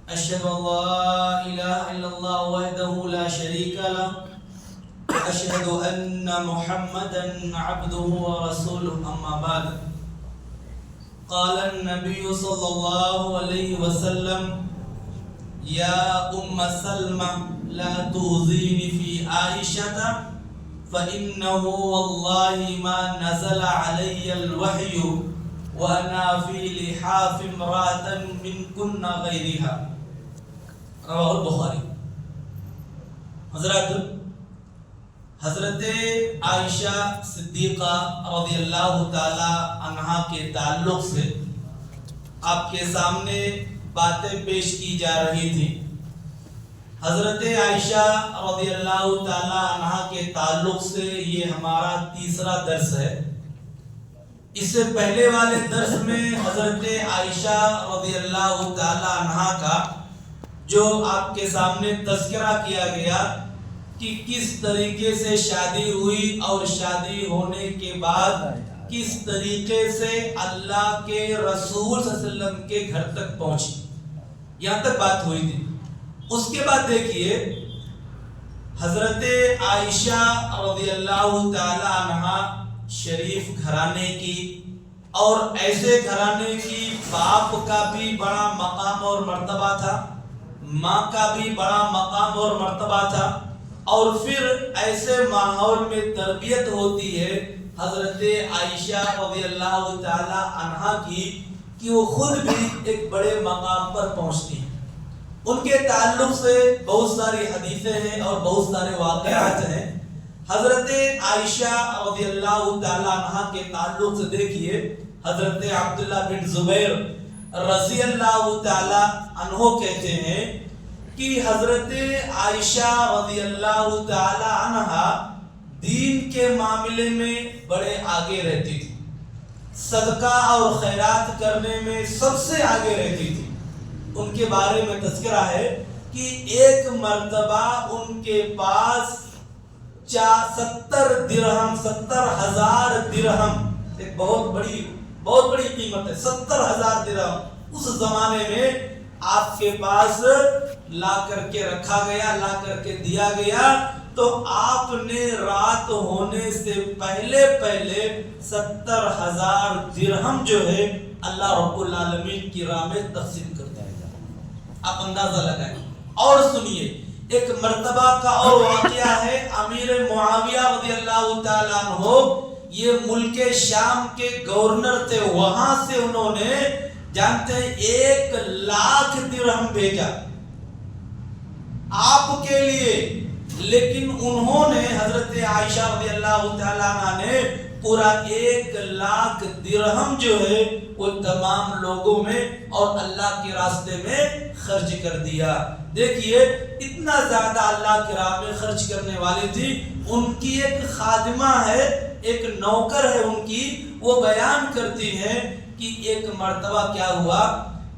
أشهد أن لا إله إلا الله وحده لا شريك له وأشهد أن محمدا عبده ورسوله أما بعد قال النبي صلى الله عليه وسلم يا أم سلمة لا تؤذيني في عائشة فإنه والله ما نزل علي الوحي وأنا في لحاف امرأة منكن غيرها رواه البخاری۔ حضرت عائشہ صدیقہ رضی اللہ تعالی عنہا کے تعلق سے آپ کے سامنے باتیں پیش کی جا رہی تھی۔ حضرت عائشہ رضی اللہ تعالی عنہا کے تعلق سے یہ ہمارا تیسرا درس ہے۔ اس سے پہلے والے درس میں حضرت عائشہ رضی اللہ تعالی عنہا کا جو آپ کے سامنے تذکرہ کیا گیا کہ کس طریقے سے شادی ہوئی اور شادی ہونے کے بعد کس طریقے سے اللہ کے رسول صلی اللہ علیہ وسلم کے گھر تک پہنچی، یہاں تک بات ہوئی تھی۔ اس کے بعد دیکھیے حضرت عائشہ رضی اللہ تعالی عنہا شریف گھرانے کی اور ایسے گھرانے کی، باپ کا بھی بڑا مقام اور مرتبہ تھا، ماں کا بھی بڑا مقام اور مرتبہ تھا، اور پھر ایسے ماحول میں تربیت ہوتی ہے حضرت عائشہ رضی اللہ تعالی عنہا کی کہ وہ خود بھی ایک بڑے مقام پر پہنچتی ہیں۔ ان کے تعلق سے بہت ساری حدیثیں ہیں اور بہت سارے واقعات ہیں۔ حضرت عائشہ رضی اللہ تعالی عنہا کے تعلق سے دیکھیے حضرت عبداللہ بن زبیر رضی اللہ تعالی عنہ کہتے ہیں کہ حضرت عائشہ رضی اللہ تعالی عنہا دین کے معاملے میں بڑے آگے رہتی تھی، صدقہ اور خیرات کرنے میں سب سے آگے رہتی تھی۔ ان کے بارے میں تذکرہ ہے کہ ایک مرتبہ ان کے پاس 70 درہم 70,000 درہم، ایک بہت بڑی قیمت ہے، 70,000 درہم اس زمانے میں آپ کے پاس لا کر کے رکھا گیا، لا کر کے دیا گیا، تو آپ نے رات ہونے سے پہلے 70,000 درہم جو ہے اللہ رب العالمین کی راہ میں تقسیم کر دیا۔ آپ اندازہ لگائیں اور سنیے۔ ایک مرتبہ کا اور واقعہ ہے، امیر معاویہ رضی اللہ تعالیٰ عنہ یہ ملک شام کے گورنر تھے، وہاں سے انہوں نے جانتے ہیں 1,00,000 درہم بھیجا آپ کے لیے، لیکن انہوں نے حضرت عائشہ رضی اللہ تعالیٰ عنہ نے پورا 1,00,000 درہم جو ہے وہ تمام لوگوں میں اور اللہ کے راستے میں خرچ کر دیا۔ دیکھیے اتنا زیادہ اللہ کے راہ میں خرچ کرنے والی تھی۔ ان کی ایک خادمہ ہے، ایک نوکر ہے ان کی، وہ بیان کرتی ہے کہ ایک مرتبہ کیا ہوا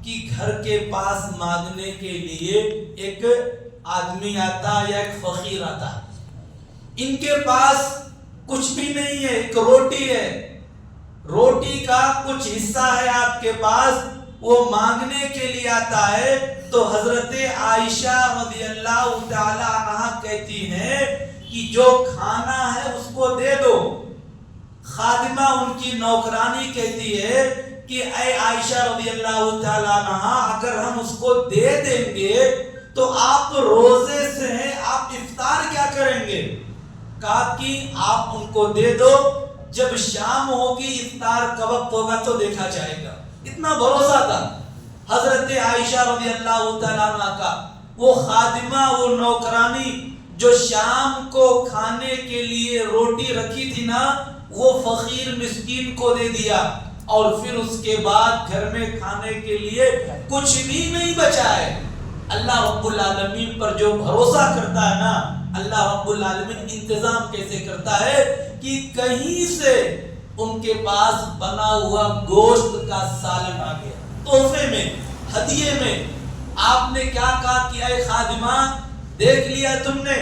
کہ گھر کے پاس مانگنے کے لیے ایک آدمی آتا یا ایک فقیر آتا، ان کے پاس کچھ بھی نہیں ہے، ایک روٹی ہے، روٹی کا کچھ حصہ ہے آپ کے پاس، وہ مانگنے کے لیے آتا ہے، تو حضرت عائشہ رضی اللہ تعالی عنہا کہتی ہیں کہ جو کھانا ہے اس کو دے دو۔ خادمہ ان کی نوکرانی کہتی ہے کہ اے عائشہ رضی اللہ تعالی عنہا اگر ہم اس کو دے دیں گے تو آپ روزے سے ہیں، آپ افطار کیا کریں گے؟ کہا کہ آپ ان کو دے دو، جب شام ہوگی افطار کا وقت ہوگا تو دیکھا جائے گا۔ اتنا بھروسہ تھا حضرت عائشہ رضی اللہ تعالیٰ عنہ کا۔ وہ خادمہ، وہ نوکرانی جو شام کو کھانے کے لیے روٹی رکھی تھی نا، وہ فقیر مسکین کو دے دیا، اور پھر اس کے بعد گھر میں کھانے کے لیے کچھ بھی نہیں بچا ہے۔ اللہ رب العالمین پر جو بھروسہ کرتا ہے نا، اللہ رب العالمین انتظام کیسے کرتا ہے کہ کہیں سے ان کے پاس بنا ہوا گوشت کا سالن آ گیا، تحفے میں، ہدیے میں۔ آپ نے کیا کہا کہ اے خادمہ دیکھ لیا تم نے،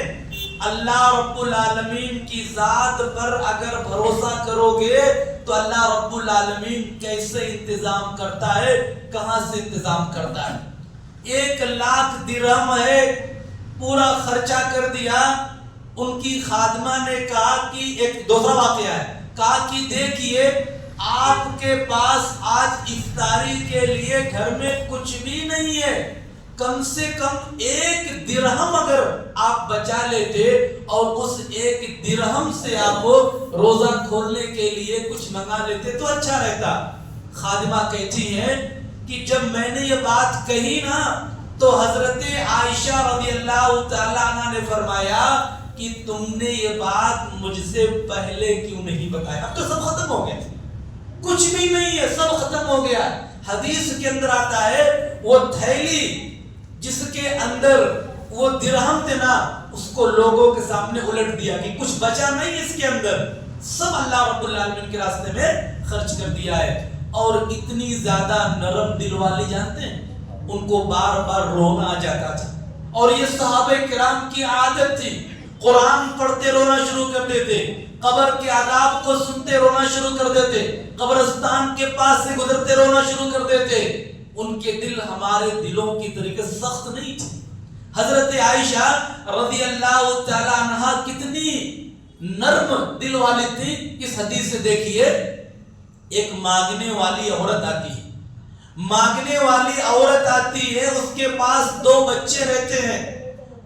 اللہ رب العالمین کی ذات پر اگر بھروسہ کرو گے تو اللہ رب العالمین کیسے انتظام کرتا ہے، کہاں سے انتظام کرتا ہے۔ 1,00,000 درہم ہے، پورا خرچہ کر دیا۔ ان کی خادمہ نے کہا کہ ایک دوسرا واقعہ ہے، کہا کہ دیکھیے آپ کے پاس آج افطاری کے لیے گھر میں کچھ بھی نہیں ہے، کم سے کم 1 درہم اگر آپ بچا لیتے اور اس 1 درہم سے آپ روزہ کھولنے کے لیے کچھ منگا لیتے تو اچھا رہتا۔ خادمہ کہتی ہیں کہ جب میں نے یہ بات کہی نا تو حضرت عائشہ رضی اللہ تعالیٰ عنہ نے فرمایا کہ تم نے یہ بات مجھ سے پہلے کیوں نہیں بتایا، اب تو سب ختم ہو گیا، کچھ بھی نہیں ہے، سب ختم ہو گیا۔ حدیث کے اندر آتا ہے وہ تھیلی جس کے اندر وہ درہم تھے نا، اس کو لوگوں کے سامنے الٹ دیا کہ کچھ بچا نہیں اس کے اندر، سب اللہ رب العالمین کے راستے میں خرچ کر دیا ہے۔ اور اتنی زیادہ نرم دل والی جانتے ہیں، ان کو بار بار رونا آ جاتا تھا، اور یہ صحابہ کرام کی عادت تھی، قرآن پڑھتے رونا شروع کر دیتے، قبر کے عذاب کو سنتے رونا شروع کر دیتے، قبرستان کے پاس سے گزرتے رونا شروع کر دیتے۔ ان کے دل ہمارے دلوں کی طریقے سخت نہیں تھی۔ حضرت عائشہ رضی اللہ تعالی عنہا کتنی نرم دل والی تھی، اس حدیث سے دیکھیے، ایک مانگنے والی عورت آتی ہے، مانگنے والی عورت آتی ہے، اس کے پاس 2 بچے رہتے ہیں،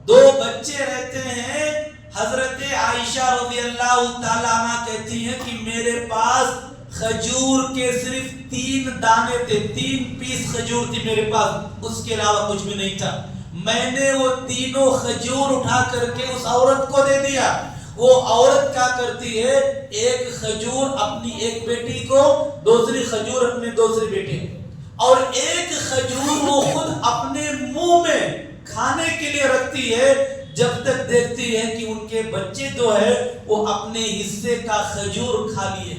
2 بچے رہتے ہیں۔ حضرت عائشہ رضی اللہ تعالی عنہ کہتی ہیں کہ میرے پاس کھجور کے صرف 3 دانے تھے، 3 پیس کھجور تھی میرے پاس، اس کے علاوہ کچھ بھی نہیں تھا۔ میں نے وہ تینوں کھجور اٹھا کر کے اس عورت کو دے دیا۔ وہ عورت کیا کرتی ہے، ایک کھجور اپنی ایک بیٹی کو، دوسری کھجور اپنے دوسرے بیٹے کو، اور ایک کھجور وہ خود اپنے منہ میں کھانے کے لیے رکھتی ہے، جب تک دیکھتی ہے کہ ان کے بچے جو ہے وہ اپنے حصے کا کھجور کھا لیے،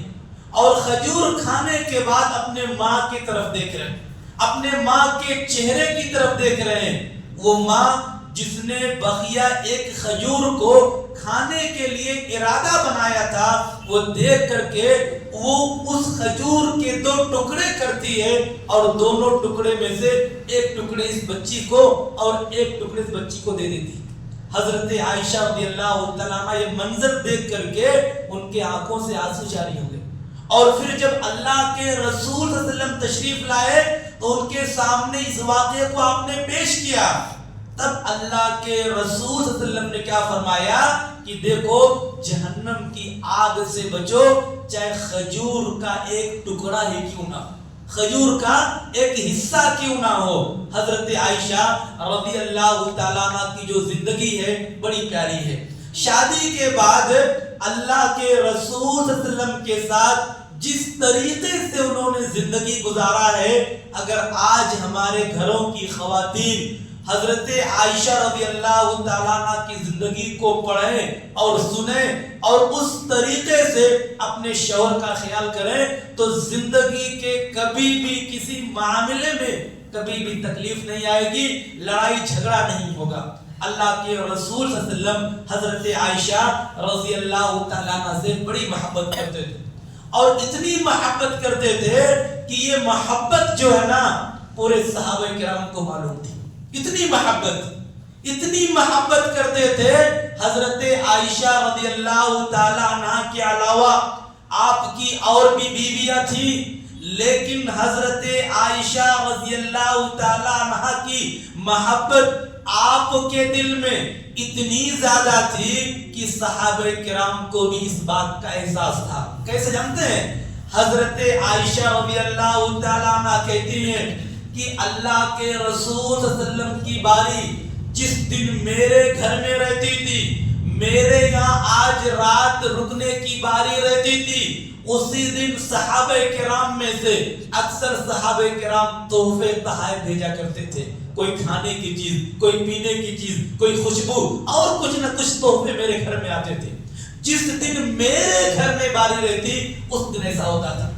اور کھجور کھانے کے بعد اپنے ماں کی طرف دیکھ رہے ہیں، اپنے ماں کے چہرے کی طرف دیکھ رہے ہیں۔ وہ ماں جس نے بقیہ ایک کھجور کو کھانے کے لیے ارادہ بنایا تھا، وہ دیکھ کر کے وہ اس کھجور کے 2 ٹکڑے کرتی ہے، اور دونوں ٹکڑے میں سے ایک ٹکڑے اس بچی کو اور ایک ٹکڑے اس بچی کو دے دیتی۔ حضرت عائشہ رضی اللہ تعالیٰ عنہ یہ منظر دیکھ کر کے ان کے آنکھوں سے آنسو جاری ہو گئے، اور پھر جب اللہ کے رسول صلی اللہ علیہ وسلم تشریف لائے تو ان کے سامنے اس واقعے کو آپ نے پیش کیا، تب اللہ کے رسول صلی اللہ علیہ وسلم نے کیا فرمایا کہ دیکھو جہنم کی آگ سے بچو، چاہے کھجور کا ایک ٹکڑا ہی کیوں نہ ہو، کھجور کا ایک حصہ کیوں نہ ہو۔ حضرت عائشہ رضی اللہ تعالیٰ عنہ کی جو زندگی ہے بڑی پیاری ہے۔ شادی کے بعد اللہ کے رسول صلی اللہ علیہ وسلم کے ساتھ جس طریقے سے انہوں نے زندگی گزارا ہے، اگر آج ہمارے گھروں کی خواتین حضرت عائشہ رضی اللہ تعالیٰ عنہ کی زندگی کو پڑھیں اور سنیں اور اس طریقے سے اپنے شوہر کا خیال کریں تو زندگی کے کبھی بھی کسی معاملے میں کبھی بھی تکلیف نہیں آئے گی، لڑائی جھگڑا نہیں ہوگا۔ اللہ کے رسول صلی اللہ علیہ وسلم حضرت عائشہ رضی اللہ تعالیٰ عنہ سے بڑی محبت کرتے تھے، اور اتنی محبت کرتے تھے کہ یہ محبت جو ہے نا پورے صحابہ کرام کو معلوم تھی، اتنی محبت کرتے تھے۔ حضرت عائشہ رضی اللہ تعالیٰ عنہ کے علاوہ آپ کی اور بھی بیویاں تھیں، لیکن حضرت عائشہ رضی اللہ تعالیٰ عنہ کی محبت آپ کے دل میں اتنی زیادہ تھی کہ صحابہ کرام کو بھی اس بات کا احساس تھا۔ کیسے جانتے ہیں؟ حضرت عائشہ رضی اللہ تعالیٰ عنہ کہتی ہیں کہ اللہ کے رسول صلی اللہ علیہ وسلم کی باری جس دن میرے گھر میں رہتی تھی، میرے یہاں آج رات رکنے کی باری رہتی تھی، اسی دن صحابہ کرام میں سے اکثر صحابہ کرام تحفے تحائف بھیجا کرتے تھے، کوئی کھانے کی چیز، کوئی پینے کی چیز، کوئی خوشبو اور کچھ نہ کچھ تحفے میرے گھر میں آتے تھے۔ جس دن میرے گھر میں باری رہتی اس دن ایسا ہوتا تھا۔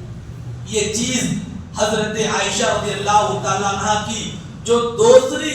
یہ چیز حضرت عائشہ رضی اللہ تعالیٰ عنہ کی جو دوسری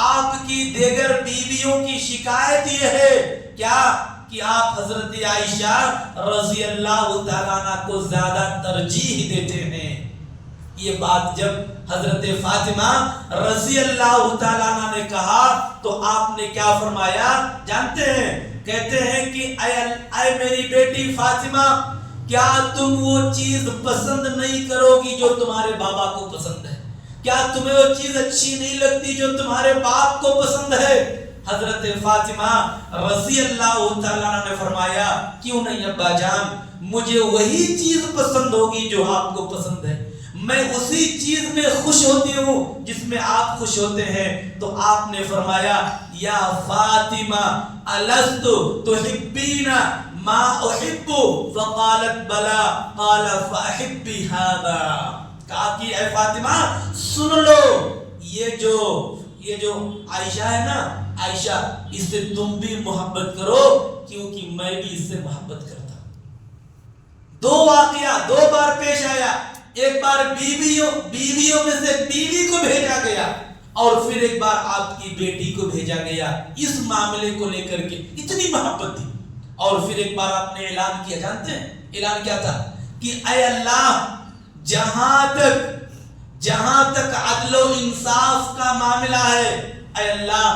آپ کی دیگر بیویوں کی شکایت یہ ہے کیا کہ آپ حضرت عائشہ رضی اللہ تعالیٰ عنہ کو زیادہ ترجیح دیتے ہیں. یہ بات جب حضرت فاطمہ رضی اللہ تعالیٰ عنہ نے کہا تو آپ نے کیا فرمایا جانتے ہیں؟ کہتے ہیں کہ اے میری بیٹی فاطمہ، کیا تم وہ چیز پسند نہیں کرو گی جو تمہارے بابا کو پسند ہے؟ کیا تمہیں وہ چیز اچھی نہیں لگتی جو تمہارے باپ کو پسند ہے؟ حضرت فاطمہ رضی اللہ تعالیٰ نے فرمایا کیوں نہیں ابا جان، مجھے وہی چیز پسند ہوگی جو آپ کو پسند ہے، میں اسی چیز میں خوش ہوتی ہوں جس میں آپ خوش ہوتے ہیں. تو آپ نے فرمایا یا فاطمہ الست تحبین ما احب؟ فقالت بلا قال فاحبی هذا. کہا کہ اے فاطمہ سن لو، یہ جو عائشہ ہے نا، عائشہ اس سے تم بھی محبت کرو کیونکہ میں بھی اس سے محبت کرتا ہوں. دو واقعہ دو بار پیش آیا، ایک بار بیویوں میں سے بیوی کو بھیجا گیا اور پھر ایک بار آپ کی بیٹی کو بھیجا گیا اس معاملے کو لے کر کے، اتنی محبت تھی. اور پھر ایک بار آپ نے اعلان کیا، جانتے ہیں اعلان کیا تھا؟ کہ اے اللہ جہاں تک عدل و انصاف کا معاملہ ہے، اے اللہ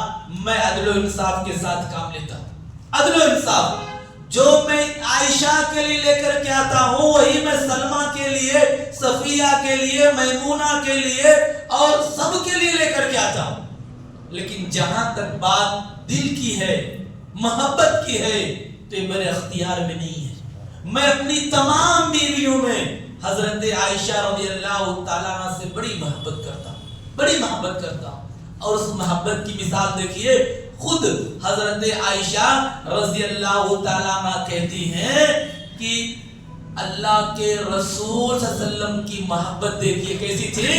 میں عدل و انصاف کے ساتھ کام لیتا ہوں. عدل و انصاف جو میں عائشہ کے لیے لے کر کے آتا ہوں وہی میں سلمہ کے لیے، صفیہ کے لیے، میمونہ کے لیے اور سب کے لیے لے کر کے آتا ہوں. لیکن جہاں تک بات دل کی ہے، محبت کی ہے، تو یہ میرے اختیار میں نہیں ہے. میں اپنی تمام بیویوں میں حضرت عائشہ رضی اللہ تعالیٰ عنہ سے بڑی محبت کرتا ہوں. اور اس محبت کی مثال دیکھیے، خود حضرت عائشہ رضی اللہ تعالیٰ عنہ کہتی ہیں کہ اللہ کے رسول صلی اللہ علیہ وسلم کی محبت دیکھیے کیسی تھی.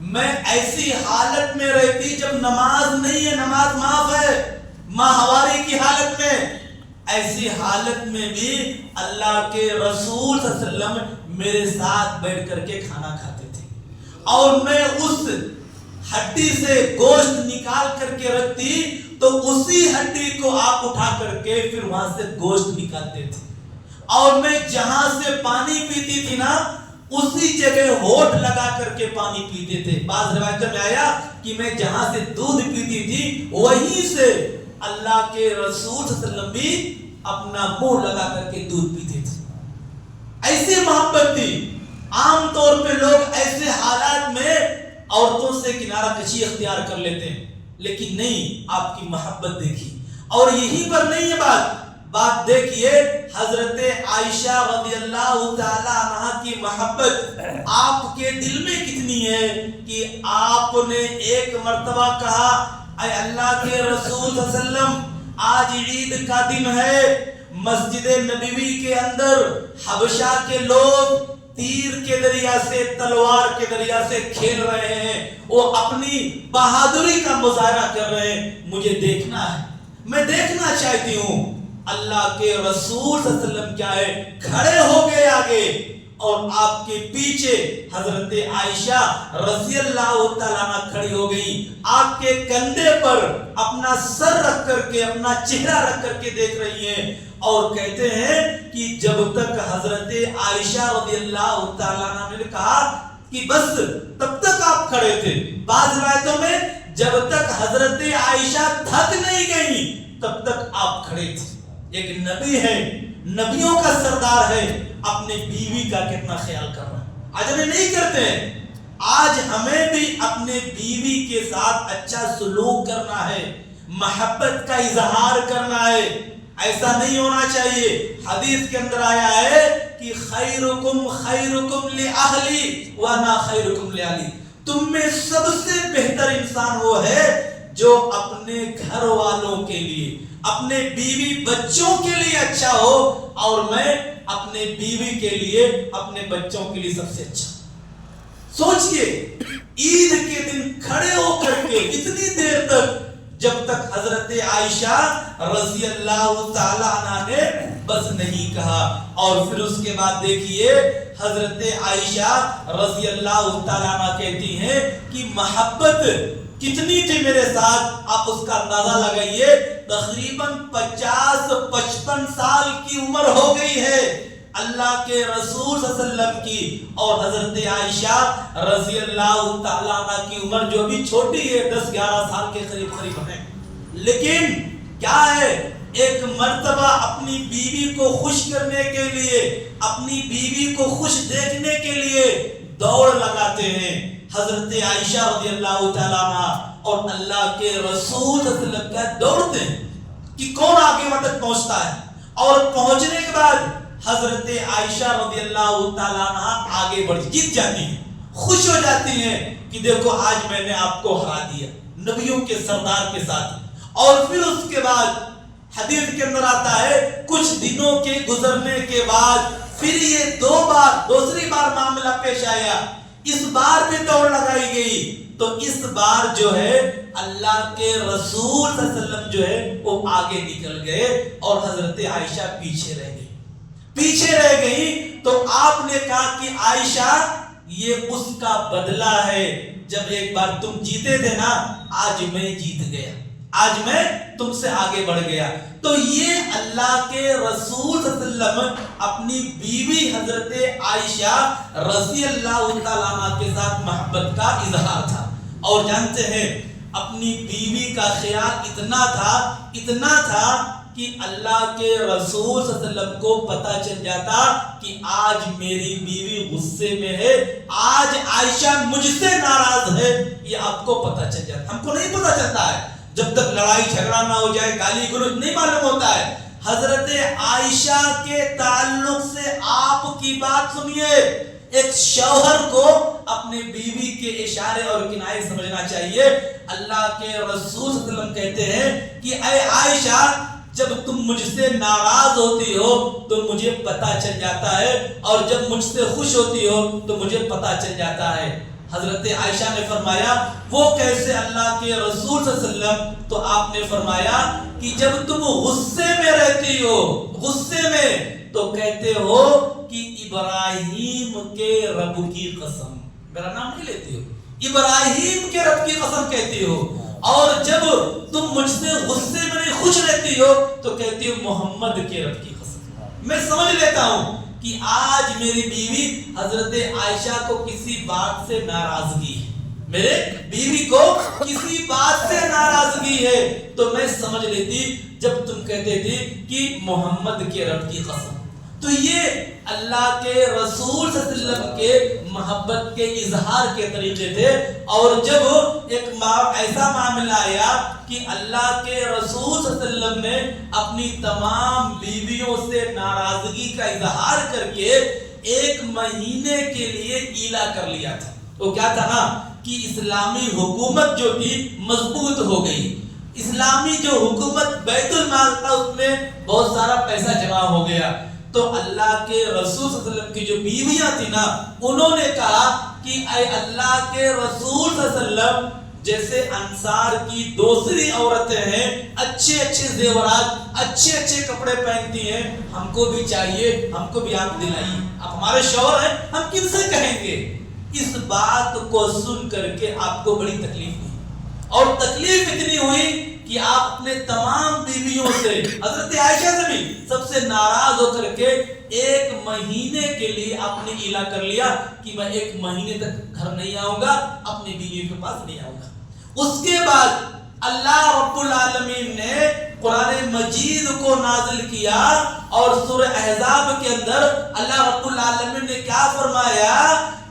میں ایسی حالت میں رہتی جب نماز نہیں ہے، نماز معاف ہے، ماہواری کی حالت میں، ایسی حالت میں بھی اللہ کے رسول صلی اللہ علیہ وسلم میرے ساتھ بیٹھ کر کے کھانا کھاتے تھے اور میں اس ہڈی سے گوشت نکال کر کے رکھتی تو اسی ہڈی کو آپ اٹھا کر کے پھر وہاں سے گوشت نکالتے تھے. اور میں جہاں سے پانی پیتی تھی نا اسی جگہ ہونٹ لگا کر کے پانی پیتے تھے. بعض روایتوں میں آیا کہ میں جہاں سے دودھ پیتی تھی وہیں سے اللہ کے رسول صلی اللہ علیہ وسلم بھی اپنا منہ لگا کر کے دودھ پیتے تھے. ایسی محبت تھی. عام طور پہ لوگ ایسے حالات میں عورتوں سے کنارہ کشی اختیار کر لیتے ہیں، لیکن نہیں، آپ کی محبت دیکھی. اور یہی پر نہیں ہے بات دیکھیے حضرت عائشہ رضی اللہ تعالی عنہ کی محبت آپ کے دل میں کتنی ہے کہ آپ نے ایک مرتبہ کہا اے اللہ کے رسول صلی اللہ علیہ وسلم، آج عید کا دن ہے، مسجد نبوی کے اندر حبشہ کے لوگ تیر کے دریا سے، تلوار کے دریا سے کھیل رہے ہیں، وہ اپنی بہادری کا مظاہرہ کر رہے ہیں، مجھے دیکھنا ہے، میں دیکھنا چاہتی ہوں. اللہ کے رسول صلی اللہ علیہ وسلم کیا ہے، کھڑے ہو گئے آگے اور آپ کے پیچھے حضرت عائشہ رضی اللہ تعالیٰ عنہ کھڑی ہو گئی، آپ کے کندھے پر اپنا سر رکھ کر کے، اپنا چہرہ رکھ کر کے دیکھ رہی ہیں. اور کہتے ہیں کہ جب تک حضرت عائشہ رضی اللہ تعالیٰ عنہ نے کہا کہ بس تب تک آپ کھڑے تھے. بعض روایتوں میں جب تک حضرت عائشہ تھک نہیں گئی تب تک آپ کھڑے تھے. ایک نبی ہے، نبیوں کا سردار ہے، اپنے بیوی کا کتنا خیال کر رہا ہے. آج ہمیں نہیں کرتے ہیں. آج ہمیں بھی اپنے بیوی کے ساتھ اچھا سلوک کرنا ہے، محبت کا اظہار کرنا ہے. ایسا نہیں ہونا چاہیے. حدیث کے اندر آیا ہے کہ خیرکم خیرکم لأہلی وانا خیرکم لأہلی. تم میں سب سے بہتر انسان وہ ہے جو اپنے گھر والوں کے لیے، اپنے بیوی بچوں کے لیے اچھا ہو، اور میں اپنے بیوی کے لیے، اپنے بچوں کے لیے سب سے اچھا. سوچئے عید کے دن کھڑے ہو کر کے اتنی دیر تک، جب تک حضرت عائشہ رضی اللہ تعالی عنہ نے بس نہیں کہا. اور پھر اس کے بعد دیکھیے حضرت عائشہ رضی اللہ تعالیٰ عنہ کہتی ہیں کہ محبت کتنی تھی میرے ساتھ، آپ اس کا اندازہ لگائیے. تقریباً 50-55 سال کی عمر ہو گئی ہے اللہ کے رسول صلی اللہ علیہ وسلم کی، اور حضرت عائشہ رضی اللہ تعالیٰ عنہ کی عمر جو بھی چھوٹی ہے 10-11 سال کے قریب ہے. لیکن کیا ہے، ایک مرتبہ اپنی بیوی کو خوش کرنے کے لیے، اپنی بیوی کو خوش دیکھنے کے لیے دوڑ لگاتے ہیں حضرت عائشہ رضی اللہ تعالیٰ عنہ اور اللہ کے رسول صلی اللہ علیہ وسلم کا دوڑتے ہیں کہ کون آگے وہاں تک پہنچتا ہے. اور پہنچنے کے بعد حضرت عائشہ رضی اللہ تعالیٰ عنہ آگے بڑھ جیت جاتی ہیں، خوش ہو جاتی ہیں کہ دیکھو آج میں نے آپ کو ہرا دیا نبیوں کے سردار کے ساتھ. اور پھر اس کے بعد حدیث کے اندر آتا ہے کچھ دنوں کے گزرنے کے بعد پھر یہ دوسری بار معاملہ پیش آیا. اس بار بھی دوڑ لگائی گئی تو اس بار جو ہے اللہ کے رسول صلی اللہ علیہ وسلم جو ہے وہ آگے نکل گئے اور حضرت عائشہ پیچھے رہ گئی. تو آپ نے کہا کہ عائشہ یہ اس کا بدلہ ہے، جب ایک بار تم جیتے تھے نا، آج میں جیت گیا، آج میں تم سے آگے بڑھ گیا. تو یہ اللہ کے رسول صلی اللہ علیہ وسلم اپنی بیوی حضرت عائشہ رضی اللہ تعالیٰ عنہ کے ساتھ محبت کا اظہار تھا. اور جانتے ہیں اپنی بیوی کا خیال اتنا تھا کہ اللہ کے رسول صلی اللہ علیہ وسلم کو پتا چل جاتا کہ آج میری بیوی غصے میں ہے، آج عائشہ مجھ سے ناراض ہے، یہ آپ کو پتا چل جاتا. ہم کو نہیں پتا چلتا ہے جب تک لڑائی جھگڑا نہ ہو جائے، گالی گلوچ نہیں معلوم ہوتا ہے. حضرت عائشہ کے تعلق سے آپ کی بات سنیے، ایک شوہر کو اپنے بیوی کے اشارے اور کنائے سمجھنا چاہیے. اللہ کے رسول صلی اللہ علیہ وسلم کہتے ہیں کہ اے عائشہ جب تم مجھ سے ناراض ہوتی ہو تو مجھے پتا چل جاتا ہے، اور جب مجھ سے خوش ہوتی ہو تو مجھے پتا چل جاتا ہے. حضرت عائشہ نے فرمایا وہ کیسے اللہ کے رسول صلی اللہ علیہ وسلم؟ تو آپ نے فرمایا کہ جب تم غصے میں رہتی ہو، غصے میں، تو کہتے ہو کہ ابراہیم کے رب کی قسم، میرا نام نہیں لیتی ہو، ابراہیم کے رب کی قسم کہتی ہو. اور جب تم مجھ سے غصے میں نہیں خوش رہتی ہو تو کہتی ہو محمد کے رب کی قسم. میں سمجھ لیتا ہوں کہ آج میری بیوی حضرت عائشہ کو کسی بات سے ناراضگی ہے، میرے بیوی کو کسی بات سے ناراضگی ہے، تو میں سمجھ لیتی جب تم کہتے تھے کہ محمد کے رب کی قسم. تو یہ اللہ کے رسول صلی اللہ علیہ وسلم کے محبت کے اظہار کے طریقے تھے. اور جب ایک ایسا معاملہ آیا کہ اللہ کے رسول صلی اللہ علیہ وسلم نے اپنی تمام بیویوں سے ناراضگی کا اظہار کر کے 1 مہینے کے لیے ایلا کر لیا تھا. وہ کیا تھا نا کہ اسلامی حکومت جو تھی مضبوط ہو گئی، اسلامی جو حکومت بیت المال تھا اس میں بہت سارا پیسہ جمع ہو گیا. تو اللہ کے رسول صلی اللہ علیہ وسلم کی جو بیویاں تھی نا، انہوں نے کہا کہ اے اللہ کے رسول صلی اللہ علیہ وسلم، جیسے انصار کی دوسری عورتیں ہیں، اچھے زیورات، اچھے کپڑے پہنتی ہیں، ہم کو بھی چاہیے، ہم کو بھی آپ دلائیے. آپ ہمارے شوہر ہیں، ہم کن سے کہیں گے؟ اس بات کو سن کر کے آپ کو بڑی تکلیف ہوئی، اور تکلیف اتنی ہوئی کہ آپ اپنے تمام بیویوں سے، حضرت عائشہ سے بھی سب سے ناراض ہو کر کے 1 مہینے کے لیے آپ نے ایلا کر لیا کہ میں 1 مہینے تک گھر نہیں آؤں گا، اپنی بیوی کے پاس نہیں آؤں گا. اس کے بعد اللہ رب العالمین نے قرآن مجید کو نازل کیا، اور سورہ احزاب کے اندر اللہ رب العالمین نے کیا فرمایا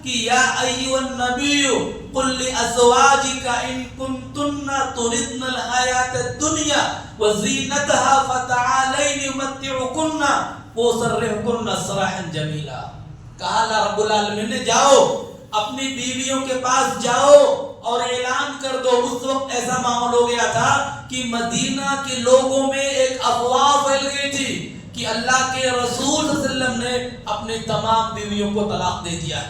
کہ یا ایھا النبی قل لازواجک ان کنتن تردن الحیاۃ الدنیا وزینتها فتعالین امتعکن واسرحکن سراحا جمیلا. کہا اللہ رب العالمین نے جاؤ اپنی بیویوں کے پاس جاؤ اور اعلان کر دو. اس وقت ایسا ماحول ہو گیا تھا کہ مدینہ کے لوگوں میں ایک افواہ پھیل گئی تھی کہ اللہ کے رسول صلی اللہ علیہ وسلم نے اپنے تمام بیویوں کو طلاق دے دیا.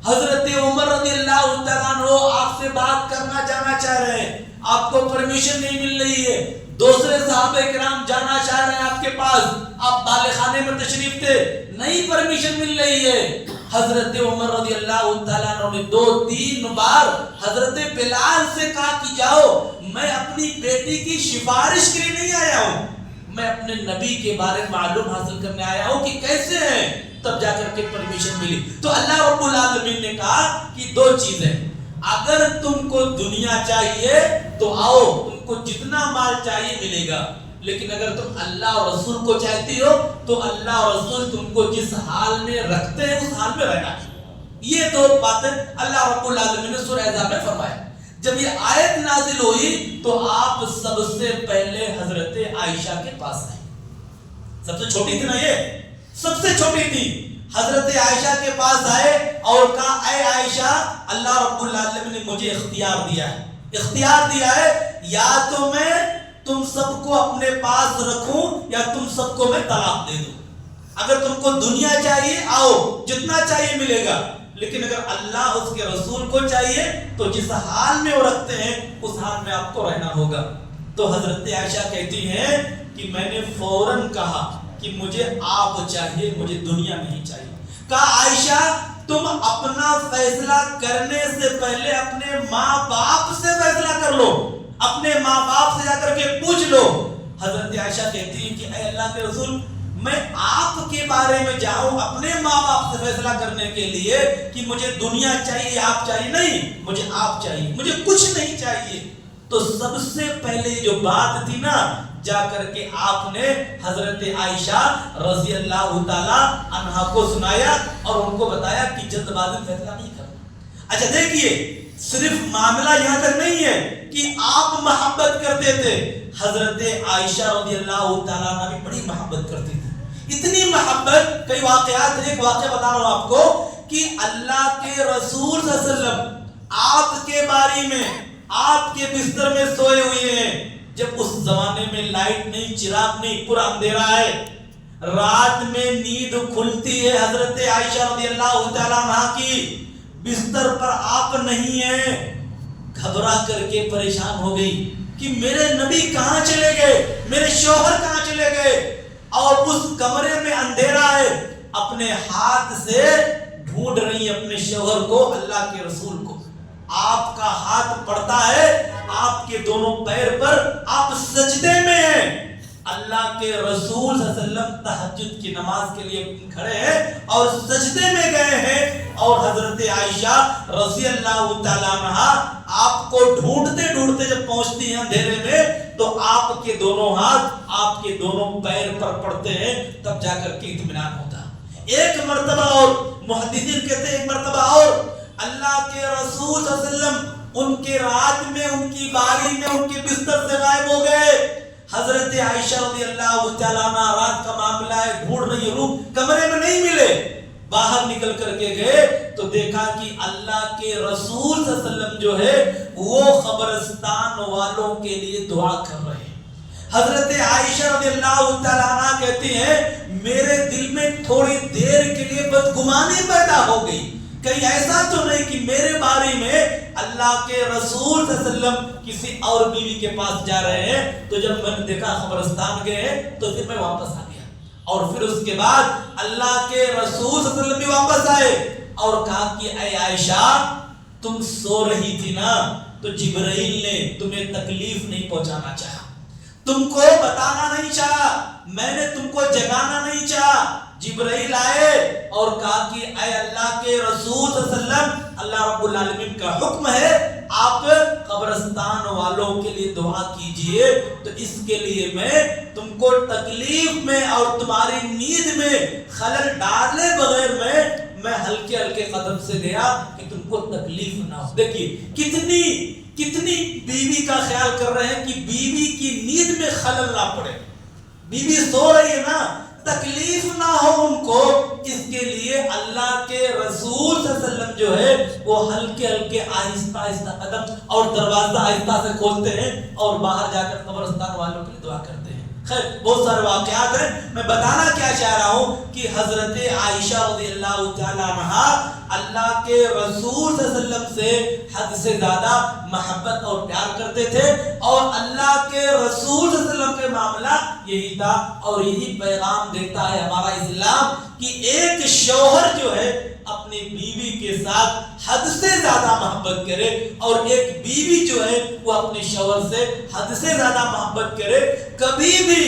حضرت عمر رضی اللہ تعالیٰ عنہ آپ سے بات کرنا جانا چاہ رہے ہیں، آپ کو پرمیشن نہیں مل رہی ہے، دوسرے صحابہ کرام جانا چاہ رہے ہیں آپ کے پاس، آپ بالغ خانے میں تشریف تھے، نہیں پرمیشن مل رہی ہے۔ حضرت عمر رضی اللہ تعالیٰ عنہ نے 2-3 بار حضرت بلال سے کہا کہ جاؤ، میں اپنی بیٹی کی سفارش کے لیے نہیں آیا ہوں، میں اپنے نبی کے بارے میں معلوم حاصل کرنے آیا ہوں کہ کیسے ہیں، تب جا کر کے پرمیشن ملی۔ تو اللہ رب العالمین نے کہا کہ 2 چیزیں، اگر تم کو دنیا چاہیے تو آؤ، تم کو جتنا مال چاہیے ملے گا، لیکن اگر تم اللہ اور رسول کو چاہتی ہو تو اللہ اور رسول تم کو جس حال میں رکھتے ہیں اس حال میں رہنا ہے۔ یہ 2 باتیں اللہ رب العالمین نے سورہ احزاب میں فرمایا۔ جب یہ آیت نازل ہوئی تو آپ سب سے پہلے حضرت عائشہ کے پاس آئے، سب سے چھوٹی تھی نا، یہ سب سے چھوٹی تھی، حضرت عائشہ کے پاس آئے اور کہا اے عائشہ، اللہ رب العالمین نے مجھے اختیار دیا ہے، یا تو میں تم سب کو اپنے پاس رکھوں یا تم سب کو میں طلاق دے دوں، اگر تم کو دنیا چاہیے آؤ، جتنا چاہیے ملے گا، لیکن اگر اللہ اس کے رسول کو چاہیے تو جس حال میں وہ رکھتے ہیں اس حال میں آپ کو رہنا ہوگا۔ تو حضرت عائشہ کہتی ہیں کہ میں نے فوراً کہا کہ مجھے آپ چاہیے، مجھے دنیا نہیں چاہیے۔ کہا عائشہ تم اپنا فیصلہ کرنے سے پہلے اپنے ماں باپ سے فیصلہ کر لو، اپنے ماں باپ سے جا کر کے پوچھ لو۔ حضرت عائشہ کہتی ہیں کہ اے اللہ کے رسول، میں آپ کے بارے میں جاؤں اپنے ماں باپ سے فیصلہ کرنے کے لیے کہ مجھے دنیا چاہیے آپ چاہیے، نہیں، مجھے آپ چاہیے، مجھے کچھ نہیں چاہیے۔ تو سب سے پہلے جو بات تھی نا، جا کر کے آپ نے حضرت عائشہ رضی اللہ تعالی عنہا کو سنایا اور ان کو بتایا کہ جلد بازی میں فیصلہ نہیں کرنا۔ اچھا دیکھیے، صرف معاملہ یہاں تک نہیں ہے کہ آپ محبت کرتے تھے، حضرت عائشہ رضی اللہ تعالیٰ عنہ بھی بڑی محبت کرتی تھی، اتنی محبت، کئی واقعات، ایک واقعہ بتا رہا ہوں آپ کو کہ اللہ کے رسول صلی اللہ علیہ وسلم آپ کے باری میں آپ کے بستر میں سوئے ہوئے ہیں، جب اس زمانے میں لائٹ نہیں، چراغ نہیں، پورا اندھیرا ہے، رات میں نیند کھلتی ہے حضرت عائشہ رضی اللہ تعالیٰ عنہ کی، بستر پر آپ نہیں ہیں، گھبرا کر کے پریشان ہو گئی کہ میرے نبی کہاں چلے گئے، میرے شوہر کہاں چلے گئے، اور اس کمرے میں اندھیرا ہے، اپنے ہاتھ سے ڈھونڈ رہی اپنے شوہر کو، اللہ کے رسول کو، آپ کا ہاتھ پڑتا ہے آپ کے دونوں پیر پر، آپ سجدے میں ہیں، اللہ کے رسول صلی اللہ علیہ وسلم تہجد کی نماز کے لیے کھڑے ہیں اور سجدے میں گئے ہیں، اور حضرت عائشہ رضی اللہ تعالیٰ عنہا آپ کو ڈھونڈتے ڈھونڈتے جب پہنچتی ہیں اندھیرے میں تو آپ کے دونوں ہاتھ آپ کے دونوں پیر پر پڑتے ہیں، تب جا کر کے اطمینان ہوتا۔ ایک مرتبہ اور محدثین کہتے ہیں ایک مرتبہ اور اللہ کے رسول صلی اللہ علیہ وسلم ان کے رات میں، ان کی باری میں، ان کے بستر سے غائب ہو گئے۔ حضرت عائشہ رضی اللہ تعالیٰ عنہ رات کا معاملہ ہے، ڈھونڈ رہی روح، کمرے میں نہیں ملے، باہر نکل کر کے گئے تو دیکھا کہ اللہ کے رسول صلی اللہ علیہ وسلم جو ہے وہ قبرستان والوں کے لیے دعا کر رہے ہیں۔ حضرت عائشہ رضی اللہ تعالیٰ عنہ کہتی ہیں میرے دل میں تھوڑی دیر کے لیے بدگمانی پیدا ہو گئی، کہیں ایسا تو نہیں کہ میرے بارے میں اللہ کے رسول صلی اللہ علیہ وسلم کسی اور بیوی کے پاس جا رہے ہیں۔ تو جب میں نے دیکھا قبرستان گئے تو پھر میں واپس آ گیا، اور پھر اس کے بعد اللہ کے رسول صلی اللہ علیہ وسلم بھی واپس آئے اور کہا کہ اے عائشہ تم سو رہی تھی نا، تو جبرائیل نے تمہیں تکلیف نہیں پہنچانا چاہا، تم کو بتانا نہیں چاہا، میں نے تم کو جگانا نہیں چاہا۔ جبرائیل آئے اور کہا کہ اے اللہ کے رسول صلی اللہ علیہ وسلم، اللہ رب العالمین کا حکم ہے آپ قبرستان والوں کے لیے دعا کیجئے، تو اس کے لیے میں تم کو تکلیف میں اور تمہاری نیند میں خلل ڈالے بغیر میں ہلکے ہلکے قدم سے گیا کہ تم کو تکلیف نہ ہو۔ دیکھیے کتنی بیوی کا خیال کر رہے ہیں کہ بیوی کی نیند میں خلل نہ پڑے، بیوی سو رہی ہے نا، تکلیف نہ ہو ان کو، اس کے لیے اللہ کے رسول صلی اللہ علیہ وسلم جو ہے وہ ہلکے ہلکے آہستہ آہستہ قدم اور دروازہ آہستہ سے کھولتے ہیں اور باہر جا کر قبرستان والوں کے لیے دعا کرتے ہیں۔ خیر بہت سارے واقعات ہیں. میں بتانا کیا چاہ رہا ہوں کہ حضرت عائشہ رضی اللہ تعالی عنہا اللہ کے رسول صلی اللہ علیہ وسلم سے حد سے زیادہ محبت اور پیار کرتے تھے، اور اللہ کے رسول صلی اللہ علیہ وسلم کے معاملہ یہی تھا، اور یہی پیغام دیتا ہے ہمارا اسلام کہ ایک شوہر جو ہے اپنی بیوی کے ساتھ حد سے زیادہ محبت کرے، اور ایک بیوی جو ہے وہ اپنے شوہر سے حد سے زیادہ محبت کرے. کبھی بھی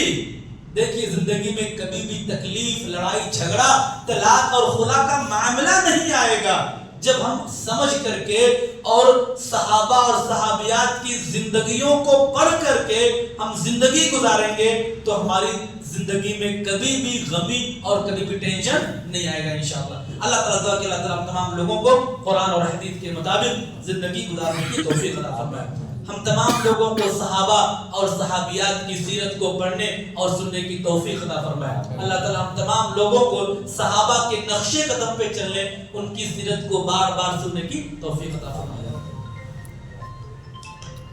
دیکھیے زندگی میں کبھی بھی تکلیف، لڑائی جھگڑا، طلاق اور خلا کا معاملہ نہیں آئے گا جب ہم سمجھ کر کے اور صحابہ اور صحابیات کی زندگیوں کو پڑھ کر کے ہم زندگی گزاریں گے تو ہماری زندگی میں کبھی بھی غمی اور کبھی بھی ٹینشن نہیں آئے گا انشاءاللہ. اللہ تعالیٰ کہ اللہ تعالیٰ ہم تمام لوگوں کو قرآن اور حدیث کے مطابق زندگی گزارنے کی توفیق عطا فرمائے. ہم تمام لوگوں کو صحابہ اور صحابیات کی سیرت کو پڑھنے اور سننے کی توفیق عطا فرمائے. اللہ تعالیٰ ہم تمام لوگوں کو صحابہ کے نقش قدم پہ چلنے، ان کی سیرت کو بار بار سننے کی توفیق عطا فرمائے.